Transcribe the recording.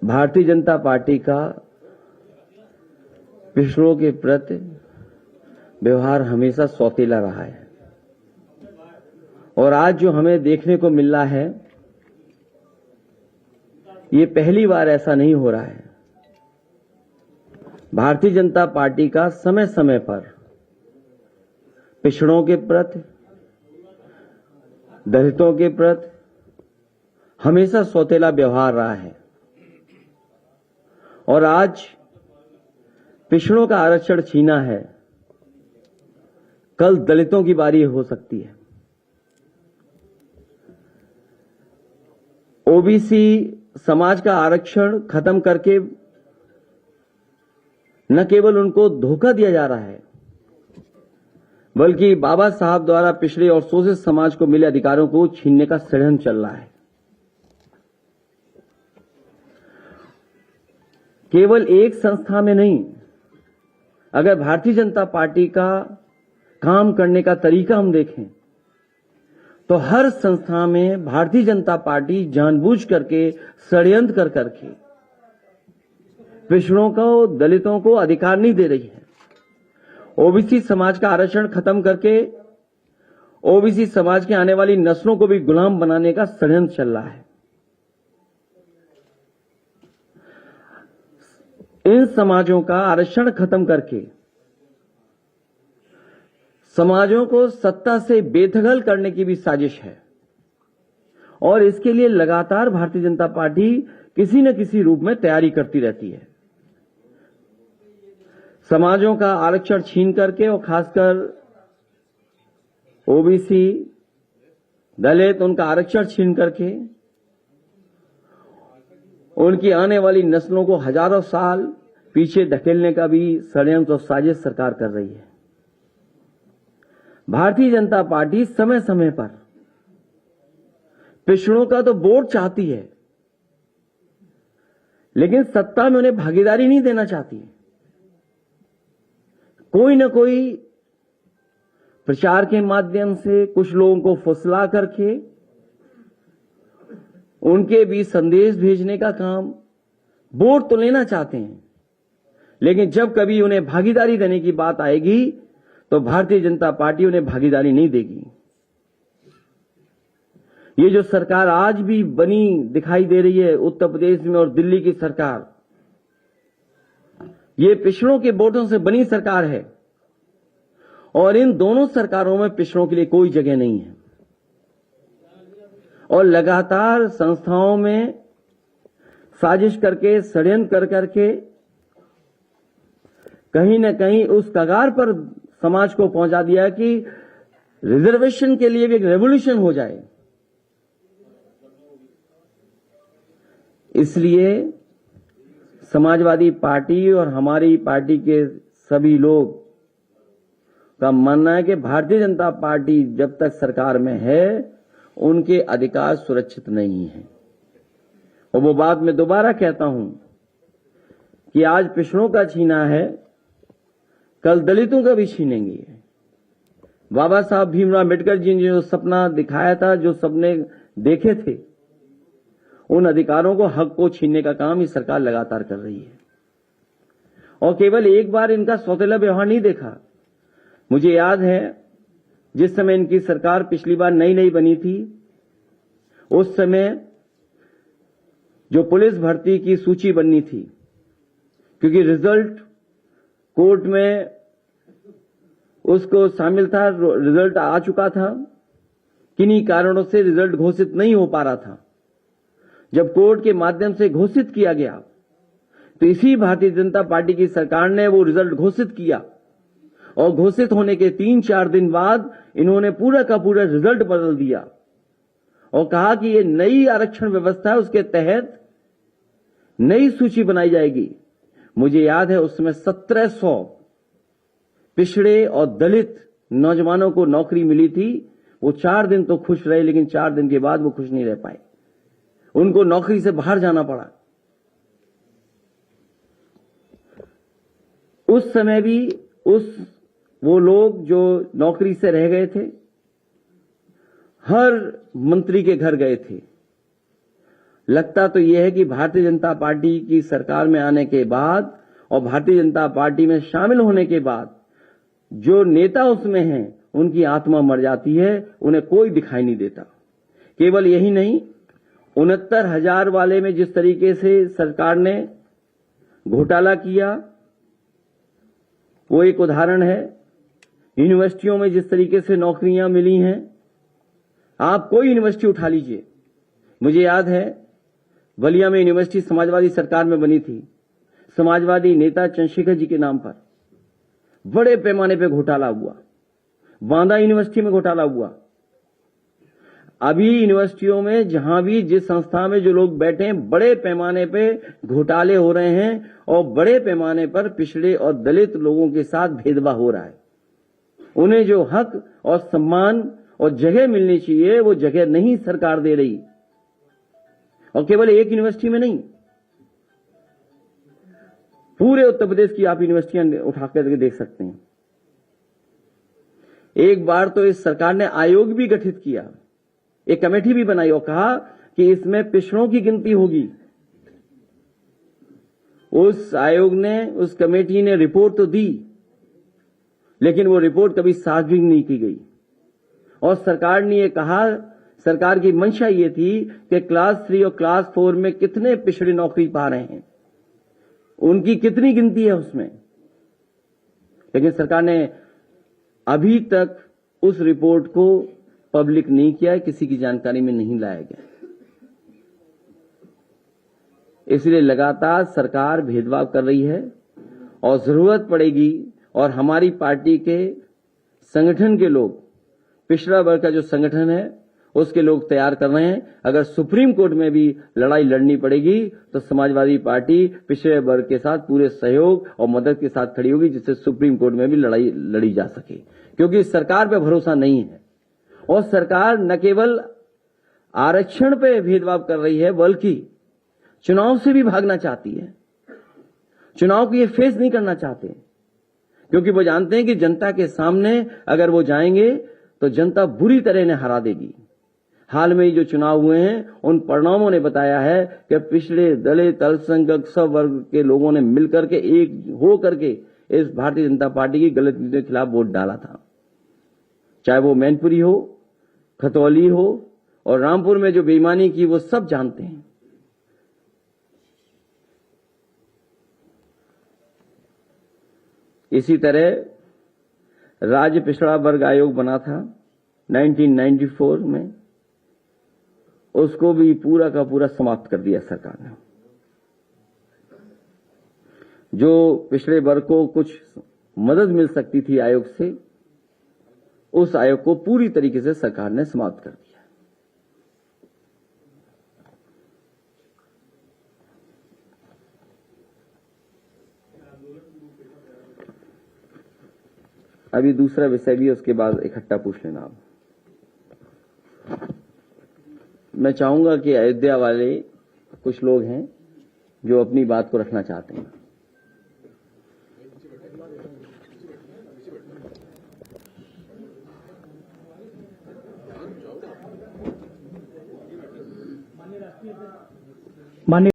Bharatiya Janata party का पिछड़ों के प्रति व्यवहार हमेशा सौतेला रहा है और आज जो हमें देखने को मिल रहा है, ये पहली बार ऐसा नहीं हो रहा है। भारतीय जनता पार्टी का समय समय पर पिछड़ों के प्रति, दलितों के प्रति हमेशा सौतेला व्यवहार रहा है और आज पिछड़ों का आरक्षण छीना है, कल दलितों की बारी हो सकती है। ओबीसी समाज का आरक्षण खत्म करके न केवल उनको धोखा दिया जा रहा है, बल्कि बाबा साहब द्वारा पिछड़े और शोषित समाज को मिले अधिकारों को छीनने का षड्यंत्र चल रहा है। केवल एक संस्था में नहीं, अगर भारतीय जनता पार्टी का काम करने का तरीका हम देखें तो हर संस्था में भारतीय जनता पार्टी जानबूझ करके षड्यंत्र कर करके पिछड़ों को, दलितों को अधिकार नहीं दे रही है। ओबीसी समाज का आरक्षण खत्म करके ओबीसी समाज के आने वाली नस्लों को भी गुलाम बनाने का षड्यंत्र चल रहा है। इन समाजों का आरक्षण खत्म करके समाजों को सत्ता से बेदखल करने की भी साजिश है और इसके लिए लगातार भारतीय जनता पार्टी किसी न किसी रूप में तैयारी करती रहती है। समाजों का आरक्षण छीन करके और खासकर ओबीसी, दलित, उनका आरक्षण छीन करके उनकी आने वाली नस्लों को हजारों साल पीछे धकेलने का भी षड्यंत्र और साजिश सरकार कर रही है। भारतीय जनता पार्टी समय समय पर पिछड़ों का तो वोट चाहती है, लेकिन सत्ता में उन्हें भागीदारी नहीं देना चाहती। कोई न कोई प्रचार के माध्यम से कुछ लोगों को फुसला करके उनके बीच संदेश भेजने का काम, वोट तो लेना चाहते हैं, लेकिन जब कभी उन्हें भागीदारी देने की बात आएगी तो भारतीय जनता पार्टी उन्हें भागीदारी नहीं देगी। ये जो सरकार आज भी बनी दिखाई दे रही है उत्तर प्रदेश में और दिल्ली की सरकार, ये पिछड़ों के वोटों से बनी सरकार है और इन दोनों सरकारों में पिछड़ों के लिए कोई जगह नहीं है और लगातार संस्थाओं में साजिश करके, षड्यंत्र कर करके कहीं न कहीं उस कगार पर समाज को पहुंचा दिया कि रिजर्वेशन के लिए भी एक रेवोल्यूशन हो जाए। इसलिए समाजवादी पार्टी और हमारी पार्टी के सभी लोग का मानना है कि भारतीय जनता पार्टी जब तक सरकार में है उनके अधिकार सुरक्षित नहीं है। और वो बात मैं दोबारा कहता हूं कि आज पिछड़ों का छीना है, कल दलितों का भी छीनेंगे। बाबा साहब भीमराव अम्बेडकर जी ने जो सपना दिखाया था, जो सपने देखे थे, उन अधिकारों को, हक को छीनने का काम ये सरकार लगातार कर रही है और केवल एक बार इनका सौतेला व्यवहार नहीं देखा। मुझे याद है जिस समय इनकी सरकार पिछली बार नई नई बनी थी, उस समय जो पुलिस भर्ती की सूची बननी थी, क्योंकि रिजल्ट कोर्ट में उसको शामिल था, रिजल्ट आ चुका था, किन्हीं कारणों से रिजल्ट घोषित नहीं हो पा रहा था। जब कोर्ट के माध्यम से घोषित किया गया तो इसी भारतीय जनता पार्टी की सरकार ने वो रिजल्ट घोषित किया और घोषित होने के 3-4 दिन बाद इन्होंने पूरा का पूरा रिजल्ट बदल दिया और कहा कि ये नई आरक्षण व्यवस्था है, उसके तहत नई सूची बनाई जाएगी। मुझे याद है उस समय 1700 पिछड़े और दलित नौजवानों को नौकरी मिली थी। वो 4 दिन तो खुश रहे, लेकिन 4 दिन के बाद वो खुश नहीं रह पाए, उनको नौकरी से बाहर जाना पड़ा। उस समय भी वो लोग जो नौकरी से रह गए थे, हर मंत्री के घर गए थे, लगता तो यह है कि भारतीय जनता पार्टी की सरकार में आने के बाद और भारतीय जनता पार्टी में शामिल होने के बाद जो नेता उसमें हैं उनकी आत्मा मर जाती है, उन्हें कोई दिखाई नहीं देता। केवल यही नहीं, 69,000 वाले में जिस तरीके से सरकार ने घोटाला किया वो एक उदाहरण है। यूनिवर्सिटियों में जिस तरीके से नौकरियां मिली हैं, आप कोई यूनिवर्सिटी उठा लीजिए। मुझे याद है बलिया में यूनिवर्सिटी समाजवादी सरकार में बनी थी, समाजवादी नेता चंद्रशेखर जी के नाम पर बड़े पैमाने पे घोटाला हुआ। बांदा यूनिवर्सिटी में घोटाला हुआ। अभी यूनिवर्सिटियों में जहां भी जिस संस्था में जो लोग बैठे हैं, बड़े पैमाने पे घोटाले हो रहे हैं और बड़े पैमाने पर पिछड़े और दलित लोगों के साथ भेदभाव हो रहा है। उन्हें जो हक और सम्मान और जगह मिलनी चाहिए वो जगह नहीं सरकार दे रही। और केवल एक यूनिवर्सिटी में नहीं, पूरे उत्तर प्रदेश की आप यूनिवर्सिटियां उठा करके देख सकते हैं। एक बार तो इस सरकार ने आयोग भी गठित किया, एक कमेटी भी बनाई और कहा कि इसमें पिछड़ों की गिनती होगी। उस आयोग ने, उस कमेटी ने रिपोर्ट तो दी, लेकिन वो रिपोर्ट कभी सार्वजनिक नहीं की गई। और सरकार ने ये कहा, सरकार की मंशा ये थी कि क्लास 3 और क्लास 4 में कितने पिछड़े नौकरी पा रहे हैं, उनकी कितनी गिनती है उसमें। लेकिन सरकार ने अभी तक उस रिपोर्ट को पब्लिक नहीं किया, किसी की जानकारी में नहीं लाया गया। इसलिए लगातार सरकार भेदभाव कर रही है और जरूरत पड़ेगी और हमारी पार्टी के संगठन के लोग, पिछड़ा वर्ग का जो संगठन है उसके लोग तैयार कर रहे हैं। अगर सुप्रीम कोर्ट में भी लड़ाई लड़नी पड़ेगी तो समाजवादी पार्टी पिछड़े वर्ग के साथ पूरे सहयोग और मदद के साथ खड़ी होगी, जिससे सुप्रीम कोर्ट में भी लड़ाई लड़ी जा सके। क्योंकि सरकार पे भरोसा नहीं है और सरकार न केवल आरक्षण पे भेदभाव कर रही है बल्कि चुनाव से भी भागना चाहती है। चुनाव को ये फेस नहीं करना चाहते, क्योंकि वो जानते हैं कि जनता के सामने अगर वो जाएंगे तो जनता बुरी तरह ने हरा देगी। हाल में ही जो चुनाव हुए हैं उन परिणामों ने बताया है कि पिछड़े, दलित, अल्पसंख्यक सब वर्ग के लोगों ने मिलकर के एक हो करके इस भारतीय जनता पार्टी की गलत नीतियों के खिलाफ वोट डाला था। चाहे वो मैनपुरी हो, खतौली हो और रामपुर में जो बेईमानी की वो सब जानते हैं। इसी तरह राज्य पिछड़ा वर्ग आयोग बना था 1994 में, उसको भी पूरा का पूरा समाप्त कर दिया सरकार ने। जो पिछड़े वर्ग को कुछ मदद मिल सकती थी आयोग से, उस आयोग को पूरी तरीके से सरकार ने समाप्त कर दिया। अभी दूसरा विषय भी, उसके बाद इकट्ठा पूछ लेना आप। मैं चाहूंगा कि अयोध्या वाले कुछ लोग हैं जो अपनी बात को रखना चाहते हैं। माननीय